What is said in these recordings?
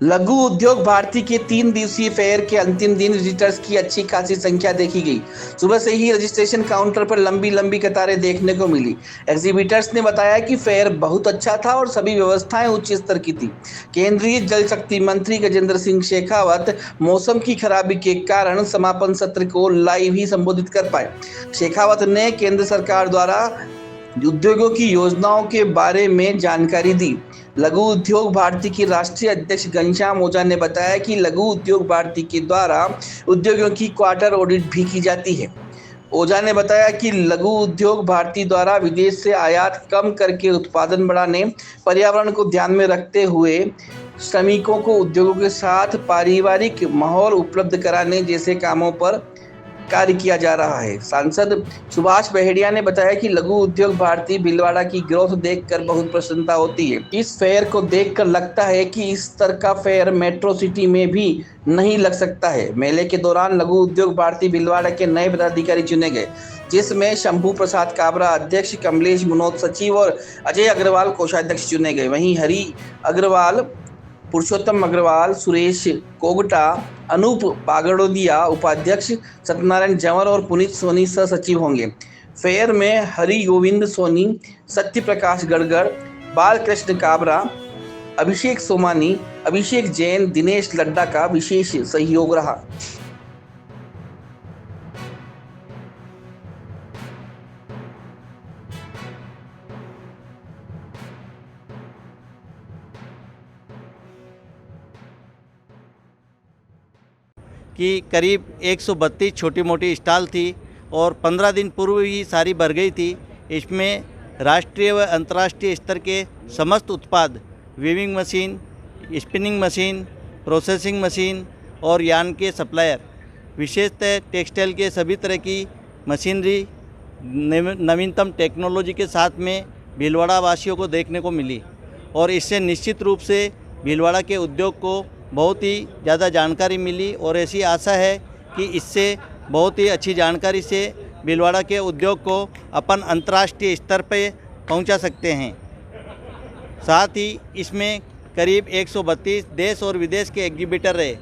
लघु उद्योग भारती के 3 दिवसीय फेयर के अंतिम दिन विजिटर्स की अच्छी खासी संख्या देखी गई। सुबह से ही रजिस्ट्रेशन काउंटर पर लंबी लंबी कतारें देखने को मिली। एग्जीबिटर्स ने बताया कि फेयर बहुत अच्छा था और सभी व्यवस्थाएं उच्च स्तर की थी। केंद्रीय जल शक्ति मंत्री गजेंद्र सिंह शेखावत मौसम की खराबी के कारण समापन सत्र को लाइव ही संबोधित कर पाए। शेखावत ने केंद्र सरकार द्वारा उद्योगों की योजनाओं के बारे में जानकारी दी। लघु उद्योग भारती की राष्ट्रीय अध्यक्ष घनश्याम ओझा ने बताया कि लघु उद्योग भारती के द्वारा उद्योगों की क्वार्टर ऑडिट भी की जाती है। ओझा ने बताया कि लघु उद्योग भारती द्वारा विदेश से आयात कम करके उत्पादन बढ़ाने, पर्यावरण को ध्यान में रखते हुए श्रमिकों को उद्योगों के साथ पारिवारिक माहौल उपलब्ध कराने जैसे कामों पर कार्य किया जा रहा है। सांसद सुभाष बहेड़िया ने बताया कि लघु उद्योग भारती भीलवाड़ा की ग्रोथ देखकर बहुत प्रसन्नता होती है। इस फेयर को देखकर लगता है कि इस तरह का फेयर मेट्रो सिटी में भी नहीं लग सकता है। मेले के दौरान लघु उद्योग भारती भीलवाड़ा के नए पदाधिकारी चुने गए, जिसमें शंभू प्रसाद काबरा अध्यक्ष, कमलेश मनोज सचिव और अजय अग्रवाल कोषाध्यक्ष चुने गए। वहीं हरि अग्रवाल, पुरुषोत्तम अग्रवाल, सुरेश कोगटा, अनूप बागड़ोदिया उपाध्यक्ष, सत्यनारायण जंवर और पुनीत सोनी सह सचिव होंगे। फेयर में हरि गोविंद सोनी, सत्य प्रकाश गड़गड़, बालकृष्ण काबरा, अभिषेक सोमानी, अभिषेक जैन, दिनेश लड्डा का विशेष सहयोग रहा। कि करीब 132 छोटी मोटी स्टॉल थी और 15 दिन पूर्व ही सारी भर गई थी। इसमें राष्ट्रीय व अंतर्राष्ट्रीय स्तर के समस्त उत्पाद, weaving machine, spinning machine, processing machine और यार्न के सप्लायर, विशेषतः टेक्सटाइल के सभी तरह की मशीनरी नवीनतम टेक्नोलॉजी के साथ में भीलवाड़ा वासियों को देखने को मिली और इससे निश्चित रूप से भीलवाड़ा के उद्योग को बहुत ही ज़्यादा जानकारी मिली और ऐसी आशा है कि इससे बहुत ही अच्छी जानकारी से भीलवाड़ा के उद्योग को अपन अंतर्राष्ट्रीय स्तर पर पहुंचा सकते हैं। साथ ही इसमें करीब 132 देश और विदेश के एग्जीबिटर रहे।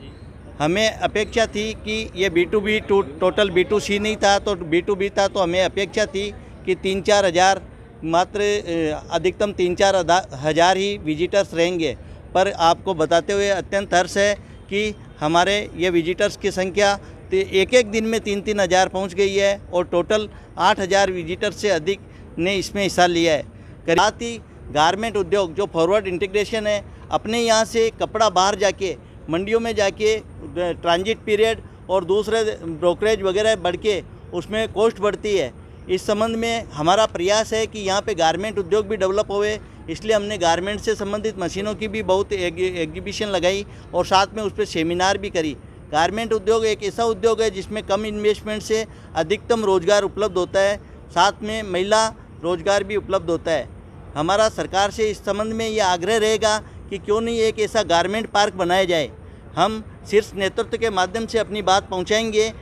हमें अपेक्षा थी कि ये B2B टोटल B2C नहीं था तो B2B था, तो हमें अपेक्षा थी कि 3-4 हज़ार, मात्र अधिकतम 3-4 हज़ार ही विजिटर्स रहेंगे। पर आपको बताते हुए अत्यंत हर्ष है कि हमारे ये विजिटर्स की संख्या एक एक दिन में 3-3 हज़ार पहुँच गई है और टोटल 8 हज़ार विजिटर्स से अधिक ने इसमें हिस्सा लिया है। साथ ही गारमेंट उद्योग जो फॉरवर्ड इंटीग्रेशन है, अपने यहाँ से कपड़ा बाहर जाके मंडियों में जाके ट्रांजिट पीरियड और दूसरे ब्रोकरेज वगैरह बढ़ के उसमें कॉस्ट बढ़ती है। इस संबंध में हमारा प्रयास है कि यहाँ पे गारमेंट उद्योग भी डेवलप होवे, इसलिए हमने गारमेंट से संबंधित मशीनों की भी बहुत एग्जीबिशन लगाई और साथ में उस पर सेमिनार भी करी। गारमेंट उद्योग एक ऐसा उद्योग है जिसमें कम इन्वेस्टमेंट से अधिकतम रोजगार उपलब्ध होता है, साथ में महिला रोजगार भी उपलब्ध होता है। हमारा सरकार से इस संबंध में ये आग्रह रहेगा कि क्यों नहीं एक ऐसा गारमेंट पार्क बनाया जाए। हम शीर्ष नेतृत्व के माध्यम से अपनी बात पहुँचाएँगे।